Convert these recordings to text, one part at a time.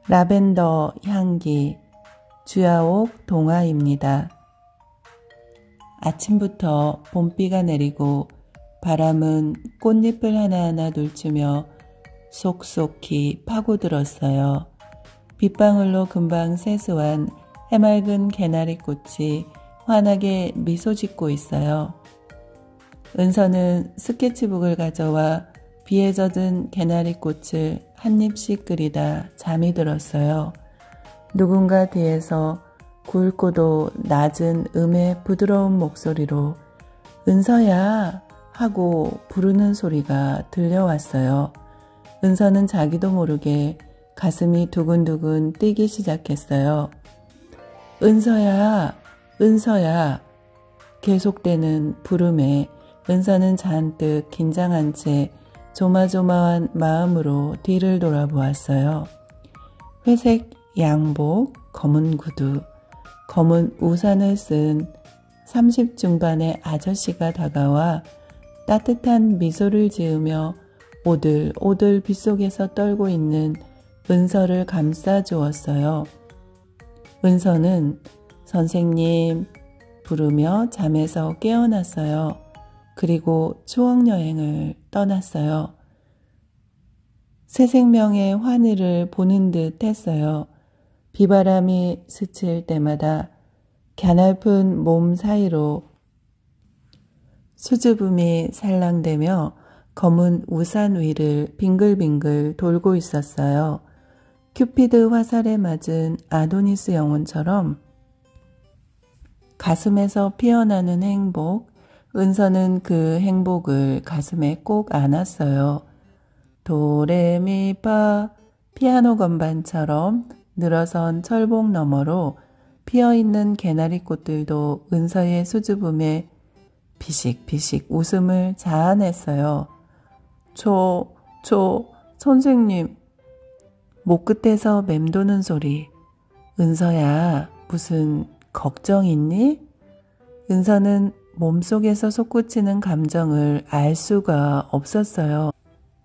라벤더 향기, 주야옥 동화입니다. 아침부터 봄비가 내리고 바람은 꽃잎을 하나하나 놀추며 속속히 파고들었어요. 빗방울로 금방 세수한 해맑은 개나리꽃이 환하게 미소 짓고 있어요. 은서는 스케치북을 가져와 비에 젖은 개나리꽃을 한 입씩 끓이다 잠이 들었어요. 누군가 뒤에서 굵고도 낮은 음의 부드러운 목소리로 은서야 하고 부르는 소리가 들려왔어요. 은서는 자기도 모르게 가슴이 두근두근 뛰기 시작했어요. 은서야, 은서야. 계속되는 부름에 은서는 잔뜩 긴장한 채 조마조마한 마음으로 뒤를 돌아보았어요. 회색 양복, 검은 구두, 검은 우산을 쓴 30 중반의 아저씨가 다가와 따뜻한 미소를 지으며 오들오들 빗속에서 떨고 있는 은서를 감싸 주었어요. 은서는 선생님 부르며 잠에서 깨어났어요. 그리고 추억여행을 떠났어요. 새 생명의 환희를 보는 듯 했어요. 비바람이 스칠 때마다 갸냘픈 몸 사이로 수줍음이 살랑대며 검은 우산 위를 빙글빙글 돌고 있었어요. 큐피드 화살에 맞은 아도니스 영혼처럼 가슴에서 피어나는 행복, 은서는 그 행복을 가슴에 꼭 안았어요. 도레미파 피아노 건반처럼 늘어선 철봉 너머로 피어있는 개나리꽃들도 은서의 수줍음에 비식비식 웃음을 자아냈어요. 선생님. 목 끝에서 맴도는 소리. 은서야, 무슨 걱정 있니? 은서는 몸속에서 솟구치는 감정을 알 수가 없었어요.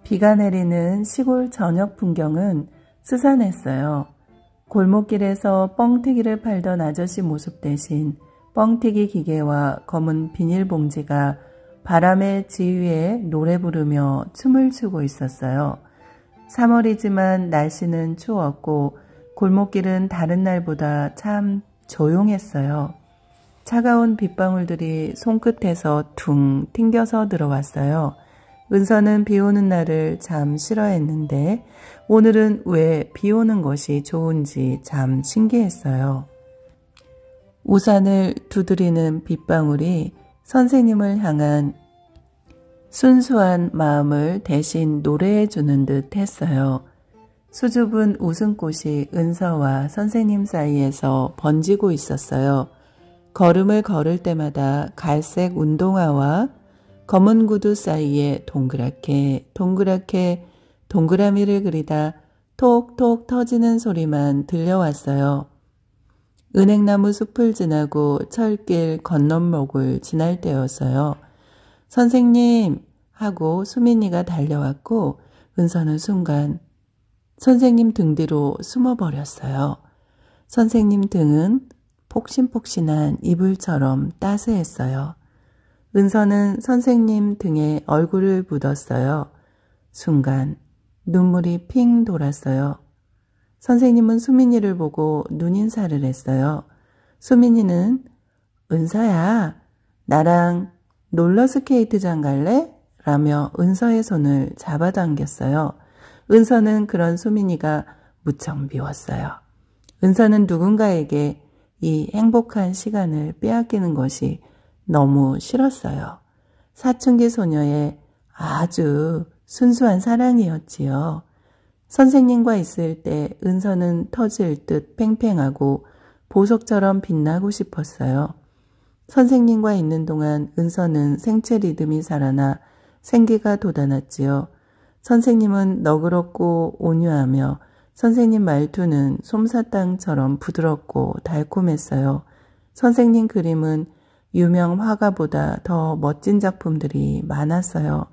비가 내리는 시골 저녁 풍경은 스산했어요. 골목길에서 뻥튀기를 팔던 아저씨 모습 대신 뻥튀기 기계와 검은 비닐봉지가 바람의 지휘에 노래 부르며 춤을 추고 있었어요. 3월이지만 날씨는 추웠고 골목길은 다른 날보다 참 조용했어요. 차가운 빗방울들이 손끝에서 퉁 튕겨서 들어왔어요. 은서는 비 오는 날을 참 싫어했는데 오늘은 왜 비 오는 것이 좋은지 참 신기했어요. 우산을 두드리는 빗방울이 선생님을 향한 순수한 마음을 대신 노래해 주는 듯 했어요. 수줍은 웃음꽃이 은서와 선생님 사이에서 번지고 있었어요. 걸음을 걸을 때마다 갈색 운동화와 검은 구두 사이에 동그랗게 동그라미를 그리다 톡톡 터지는 소리만 들려왔어요. 은행나무 숲을 지나고 철길 건넌목을 지날 때였어요. 선생님 하고 수민이가 달려왔고 은서는 순간 선생님 등 뒤로 숨어버렸어요. 선생님 등은 폭신폭신한 이불처럼 따스했어요. 은서는 선생님 등에 얼굴을 묻었어요. 순간 눈물이 핑 돌았어요. 선생님은 수민이를 보고 눈인사를 했어요. 수민이는 은서야, 나랑 롤러스케이트장 갈래? 라며 은서의 손을 잡아당겼어요. 은서는 그런 수민이가 무척 미웠어요. 은서는 누군가에게 이 행복한 시간을 빼앗기는 것이 너무 싫었어요. 사춘기 소녀의 아주 순수한 사랑이었지요. 선생님과 있을 때 은서는 터질 듯 팽팽하고 보석처럼 빛나고 싶었어요. 선생님과 있는 동안 은서는 생체 리듬이 살아나 생기가 돋아났지요. 선생님은 너그럽고 온유하며 선생님 말투는 솜사탕처럼 부드럽고 달콤했어요. 선생님 그림은 유명 화가보다 더 멋진 작품들이 많았어요.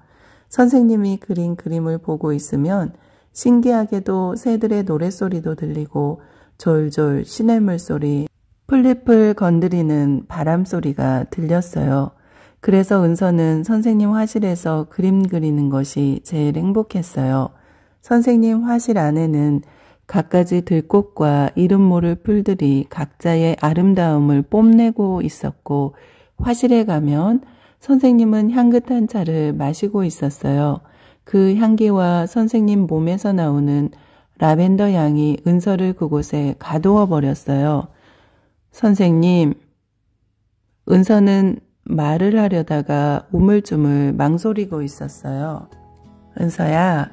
선생님이 그린 그림을 보고 있으면 신기하게도 새들의 노랫소리도 들리고 졸졸 시냇물 소리, 풀잎을 건드리는 바람소리가 들렸어요. 그래서 은서는 선생님 화실에서 그림 그리는 것이 제일 행복했어요. 선생님 화실 안에는 갖가지 들꽃과 이름 모를 풀들이 각자의 아름다움을 뽐내고 있었고, 화실에 가면 선생님은 향긋한 차를 마시고 있었어요. 그 향기와 선생님 몸에서 나오는 라벤더 향이 은서를 그곳에 가두어 버렸어요. 선생님, 은서는 말을 하려다가 우물쭈물 망설이고 있었어요. 은서야,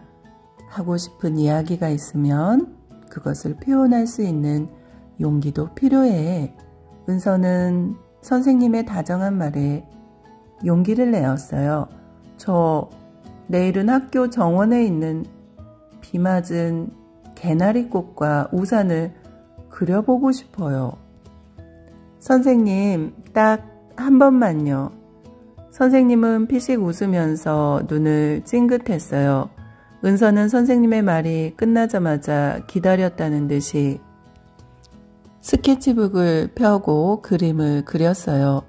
하고 싶은 이야기가 있으면 그것을 표현할 수 있는 용기도 필요해. 은서는 선생님의 다정한 말에 용기를 내었어요. 저 내일은 학교 정원에 있는 비 맞은 개나리꽃과 우산을 그려보고 싶어요. 선생님, 딱 한 번만요. 선생님은 피식 웃으면서 눈을 찡긋했어요. 은서는 선생님의 말이 끝나자마자 기다렸다는 듯이 스케치북을 펴고 그림을 그렸어요.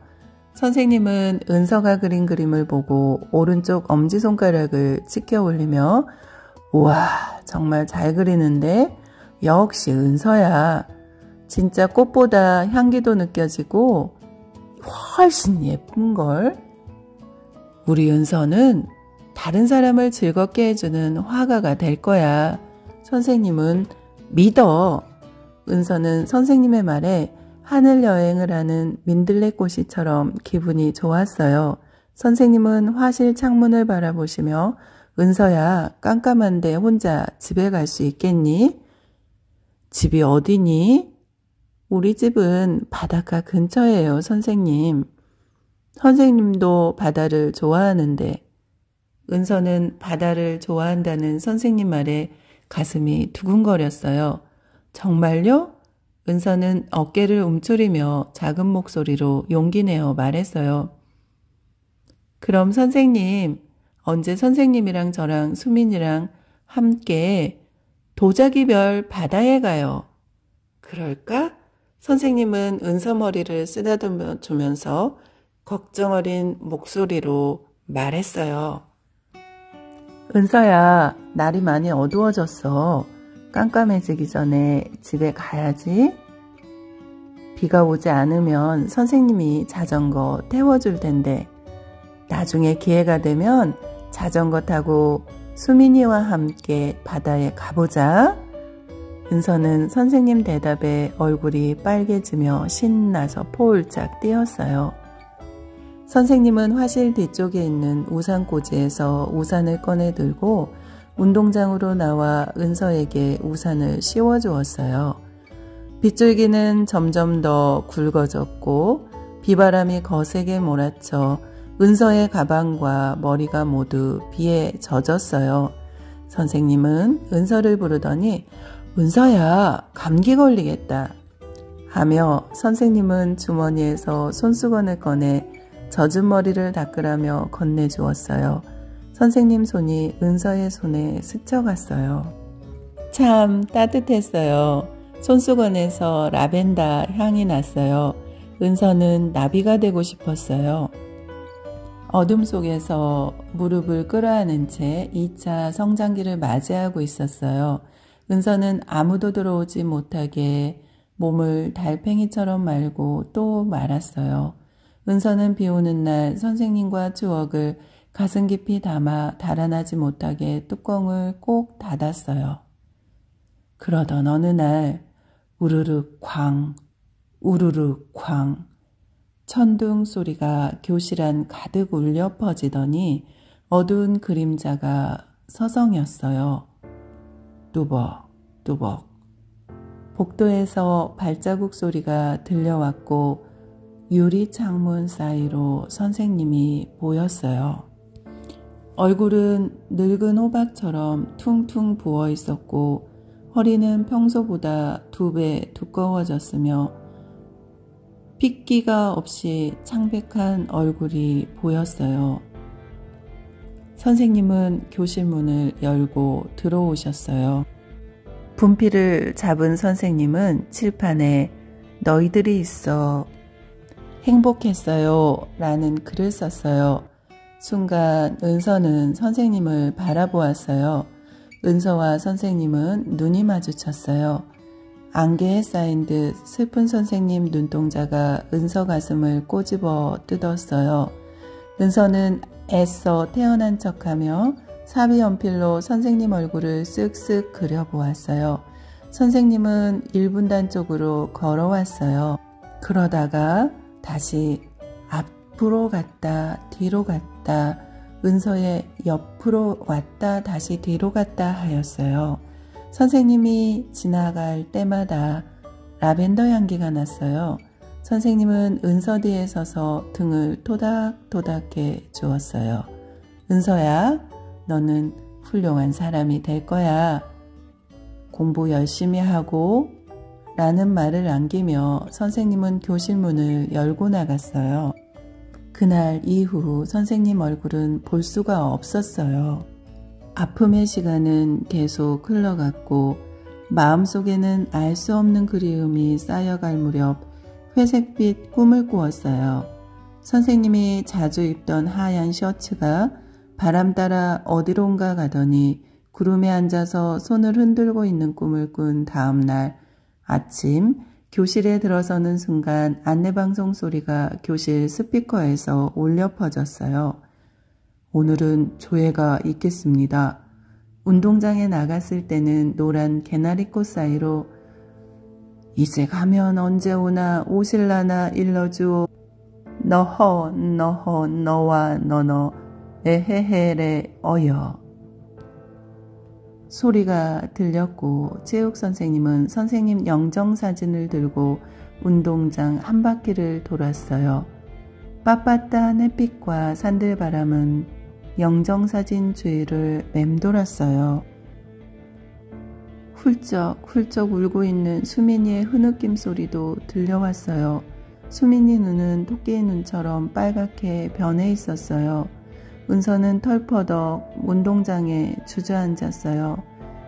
선생님은 은서가 그린 그림을 보고 오른쪽 엄지손가락을 치켜 올리며 우와, 정말 잘 그리는데 역시 은서야. 진짜 꽃보다 향기도 느껴지고 훨씬 예쁜걸. 우리 은서는 다른 사람을 즐겁게 해주는 화가가 될 거야. 선생님은 믿어. 은서는 선생님의 말에 하늘 여행을 하는 민들레꽃이처럼 기분이 좋았어요. 선생님은 화실 창문을 바라보시며 은서야, 깜깜한데 혼자 집에 갈 수 있겠니? 집이 어디니? 우리 집은 바닷가 근처예요, 선생님. 선생님도 바다를 좋아하는데. 은서는 바다를 좋아한다는 선생님 말에 가슴이 두근거렸어요. 정말요? 은서는 어깨를 움츠리며 작은 목소리로 용기 내어 말했어요. 그럼 선생님, 언제 선생님이랑 저랑 수민이랑 함께 도자기별 바다에 가요. 그럴까? 선생님은 은서 머리를 쓰다듬어 주면서 걱정 어린 목소리로 말했어요. 은서야, 날이 많이 어두워졌어. 깜깜해지기 전에 집에 가야지. 비가 오지 않으면 선생님이 자전거 태워줄 텐데 나중에 기회가 되면 자전거 타고 수민이와 함께 바다에 가보자. 은서는 선생님 대답에 얼굴이 빨개지며 신나서 폴짝 뛰었어요. 선생님은 화실 뒤쪽에 있는 우산꽂이에서 우산을 꺼내 들고 운동장으로 나와 은서에게 우산을 씌워주었어요. 빗줄기는 점점 더 굵어졌고 비바람이 거세게 몰아쳐 은서의 가방과 머리가 모두 비에 젖었어요. 선생님은 은서를 부르더니 은서야, 감기 걸리겠다 하며 선생님은 주머니에서 손수건을 꺼내 젖은 머리를 닦으라며 건네주었어요. 선생님 손이 은서의 손에 스쳐갔어요. 참 따뜻했어요. 손수건에서 라벤더 향이 났어요. 은서는 나비가 되고 싶었어요. 어둠 속에서 무릎을 끌어안은 채 2차 성장기를 맞이하고 있었어요. 은서는 아무도 들어오지 못하게 몸을 달팽이처럼 말고 또 말았어요. 은서는 비 오는 날 선생님과 추억을 가슴 깊이 담아 달아나지 못하게 뚜껑을 꼭 닫았어요. 그러던 어느 날 우르르 쾅, 우르르 쾅 천둥 소리가 교실 안 가득 울려 퍼지더니 어두운 그림자가 서성였어요. 뚜벅 뚜벅 복도에서 발자국 소리가 들려왔고 유리 창문 사이로 선생님이 보였어요. 얼굴은 늙은 호박처럼 퉁퉁 부어 있었고 허리는 평소보다 2배 두꺼워졌으며 핏기가 없이 창백한 얼굴이 보였어요. 선생님은 교실 문을 열고 들어오셨어요. 분필을 잡은 선생님은 칠판에 너희들이 있어 행복했어요 라는 글을 썼어요. 순간 은서는 선생님을 바라보았어요. 은서와 선생님은 눈이 마주쳤어요. 안개에 쌓인 듯 슬픈 선생님 눈동자가 은서 가슴을 꼬집어 뜯었어요. 은서는 애써 태어난 척하며 사비 연필로 선생님 얼굴을 쓱쓱 그려보았어요. 선생님은 1분단 쪽으로 걸어왔어요. 그러다가 다시 앞으로 갔다 뒤로 갔다 은서의 옆으로 왔다 다시 뒤로 갔다 하였어요. 선생님이 지나갈 때마다 라벤더 향기가 났어요. 선생님은 은서 뒤에 서서 등을 토닥토닥해 주었어요. 은서야, 너는 훌륭한 사람이 될 거야. 공부 열심히 하고 라는 말을 남기며 선생님은 교실 문을 열고 나갔어요. 그날 이후 선생님 얼굴은 볼 수가 없었어요. 아픔의 시간은 계속 흘러갔고 마음속에는 알 수 없는 그리움이 쌓여갈 무렵 회색빛 꿈을 꾸었어요. 선생님이 자주 입던 하얀 셔츠가 바람 따라 어디론가 가더니 구름에 앉아서 손을 흔들고 있는 꿈을 꾼 다음 날 아침 교실에 들어서는 순간 안내방송 소리가 교실 스피커에서 울려 퍼졌어요. 오늘은 조회가 있겠습니다. 운동장에 나갔을 때는 노란 개나리꽃 사이로 이제 가면 언제 오나 오실라나 일러주오. 너허 너와 너너 에헤헤레 어여. 소리가 들렸고 체육선생님은 선생님 영정사진을 들고 운동장 한 바퀴를 돌았어요. 빳빳한 햇빛과 산들바람은 영정사진 주위를 맴돌았어요. 훌쩍훌쩍 울고 있는 수민이의 흐느낌 소리도 들려왔어요. 수민이 눈은 토끼의 눈처럼 빨갛게 변해 있었어요. 은서는 털퍼덕 운동장에 주저앉았어요.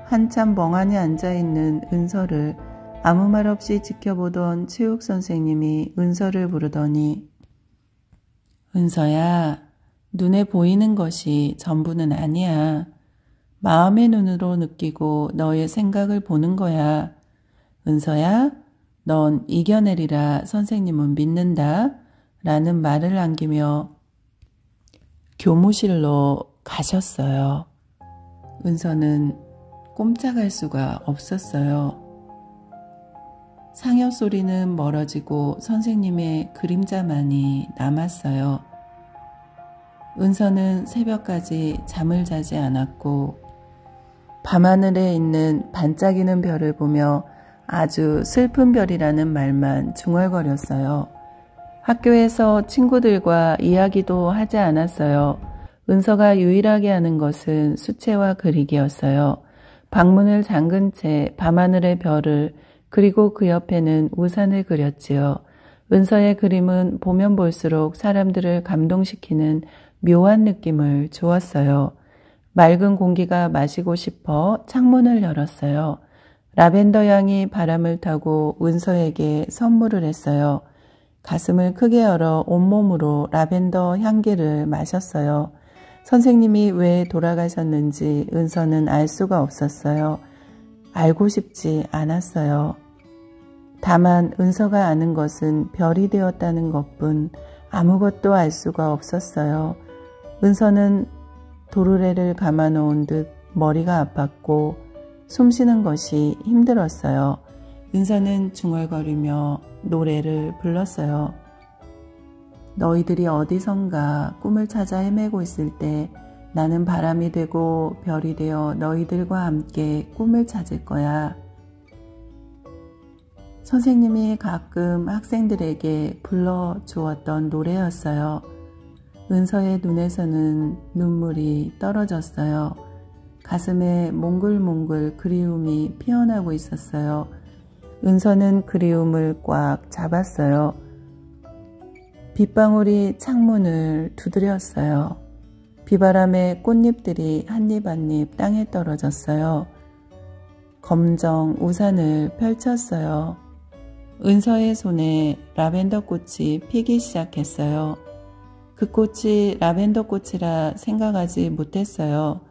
한참 멍하니 앉아있는 은서를 아무 말 없이 지켜보던 체육선생님이 은서를 부르더니 은서야, 눈에 보이는 것이 전부는 아니야. 마음의 눈으로 느끼고 너의 생각을 보는 거야. 은서야, 넌 이겨내리라 선생님은 믿는다. 라는 말을 남기며 교무실로 가셨어요. 은서는 꼼짝할 수가 없었어요. 상여 소리는 멀어지고 선생님의 그림자만이 남았어요. 은서는 새벽까지 잠을 자지 않았고 밤하늘에 있는 반짝이는 별을 보며 아주 슬픈 별이라는 말만 중얼거렸어요. 학교에서 친구들과 이야기도 하지 않았어요. 은서가 유일하게 하는 것은 수채화 그리기였어요. 방문을 잠근 채 밤하늘의 별을 그리고 그 옆에는 우산을 그렸지요. 은서의 그림은 보면 볼수록 사람들을 감동시키는 묘한 느낌을 주었어요. 맑은 공기가 마시고 싶어 창문을 열었어요. 라벤더 향이 바람을 타고 은서에게 선물을 했어요. 가슴을 크게 열어 온몸으로 라벤더 향기를 마셨어요. 선생님이 왜 돌아가셨는지 은서는 알 수가 없었어요. 알고 싶지 않았어요. 다만 은서가 아는 것은 별이 되었다는 것뿐 아무것도 알 수가 없었어요. 은서는 도르래를 감아놓은 듯 머리가 아팠고 숨쉬는 것이 힘들었어요. 은서는 중얼거리며 노래를 불렀어요. 너희들이 어디선가 꿈을 찾아 헤매고 있을 때 나는 바람이 되고 별이 되어 너희들과 함께 꿈을 찾을 거야. 선생님이 가끔 학생들에게 불러주었던 노래였어요. 은서의 눈에서는 눈물이 떨어졌어요. 가슴에 몽글몽글 그리움이 피어나고 있었어요. 은서는 그리움을 꽉 잡았어요. 빗방울이 창문을 두드렸어요. 비바람에 꽃잎들이 한입 한입 땅에 떨어졌어요. 검정 우산을 펼쳤어요. 은서의 손에 라벤더 꽃이 피기 시작했어요. 그 꽃이 라벤더 꽃이라 생각하지 못했어요.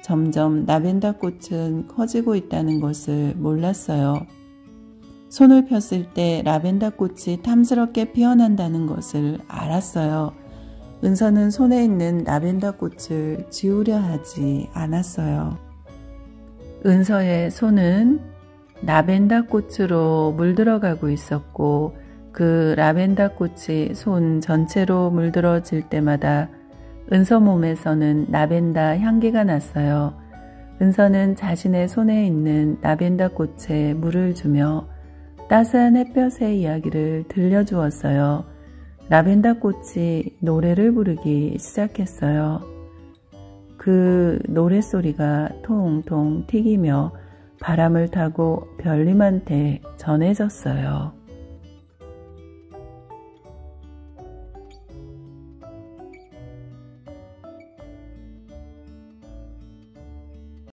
점점 라벤더 꽃은 커지고 있다는 것을 몰랐어요. 손을 폈을 때 라벤더 꽃이 탐스럽게 피어난다는 것을 알았어요. 은서는 손에 있는 라벤더 꽃을 지우려 하지 않았어요. 은서의 손은 라벤더 꽃으로 물들어가고 있었고 그 라벤더 꽃이 손 전체로 물들어질 때마다 은서 몸에서는 라벤더 향기가 났어요. 은서는 자신의 손에 있는 라벤더 꽃에 물을 주며 따스한 햇볕의 이야기를 들려주었어요. 라벤더 꽃이 노래를 부르기 시작했어요. 그 노랫소리가 통통 튀기며 바람을 타고 별님한테 전해졌어요.